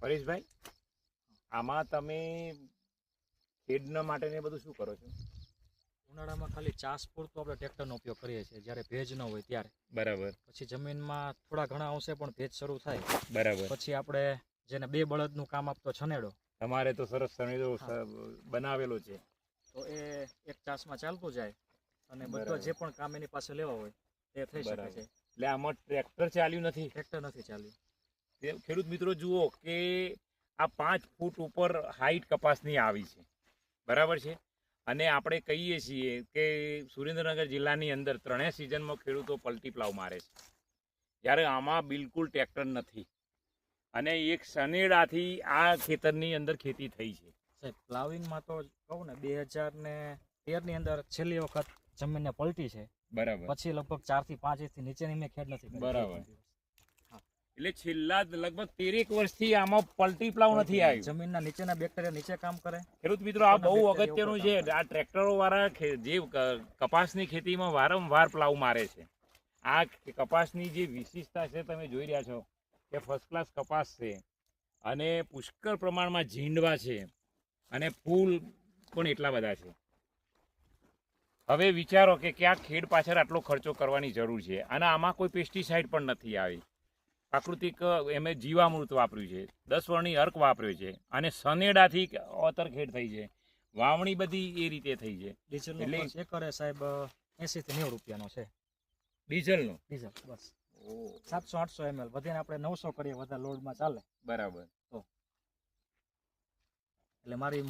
પરેશભાઈ, આમાં તમે ખેડના માટે ને બધું શું કરો છો? ઉનાળામાં ખાલી ચાસ પૂરતો આપણે ટ્રેક્ટરનો ઉપયોગ કરીએ છીએ જ્યારે ભેજ ન હોય ત્યારે. બરાબર. પછી જમીનમાં થોડા ઘણા અંશે પણ ભેજ શરૂ થાય. બરાબર. પછી આપણે જેને 2 બળદનું કામ આપતો છનેડો, તમારે તો સરસ છનેડો બનાવેલો છે. તો એ એક ચાસમાં ચાલતું જાય અને બધો જે પણ કામ એની પાસે લેવા હોય તે થઈ શકે છે. એટલે આમાં ટ્રેક્ટર ચાલ્યું નથી? ટ્રેક્ટર નથી ચાલ્યું. ખેડૂત મિત્રો જુઓ કે આ 5 ફૂટ ઉપર હાઈટ કપાસની આવી છે, બરાબર છે. અને આપણે કહીએ છીએ કે સુરેન્દ્રનગર જિલ્લાની અંદર 3 સિઝનમાં ખેડૂતો પલટી પ્લાવ મારે છે, જ્યારે આમાં બિલકુલ ટ્રેક્ટર નથી અને એક સનેડાથી આ ખેતરની અંદર ખેતી થઈ છે. સાહેબ, પ્લાવિંગમાં તો કહું ને 2013 ની અંદર છેલ્લી વખત જમીનને પલટી છે. બરાબર. પછી લગભગ 4 થી 5 ઇંચથી નીચેની મેં ખેડ નથી કરી. બરાબર. એટલે છેલ્લા લગભગ 13 વર્ષથી આમાં પલટી પ્લાવ નથી આવ્યું. જમીનના નીચેના બેક્ટેરિયા નીચે કામ કરે. ખેડૂત મિત્રો, આ બહુ અગત્યનું છે. આ ટ્રેક્ટરો વાળા જે કપાસની ખેતીમાં વારંવાર પ્લાવ મારે છે. આ કપાસની જે વિશેષતા છે તમે જોઈ રહ્યા છો કે ફર્સ્ટ ક્લાસ કપાસ છે અને પુષ્કળ પ્રમાણમાં ઝીંડવા છે અને ફૂલ પણ એટલા બધા છે. હવે વિચારો કે ક્યાં ખેડ પાછળ આટલો ખર્ચો કરવાની જરૂર છે અને આમાં કોઈ પેસ્ટિસાઇડ પણ નથી આવી. પ્રાકૃતિક એમે જીવામૃત વાપર્યું છે, 10 વર્ણની અર્ક વાપર્યો છે અને સનેડાથી ઓતર ખેડ થઈ છે. વાવણી બધી એ રીતે થઈ છે. ડીઝલનો ખર્ચ એકરે સાહેબ 80 થી 90 રૂપિયાનો છે. ડીઝલનો? ડીઝલ બસ 700-800 ml, વધીને આપણે 900 કરીએ, વધારે લોડમાં ચાલે. બરાબર. તો એટલે મારી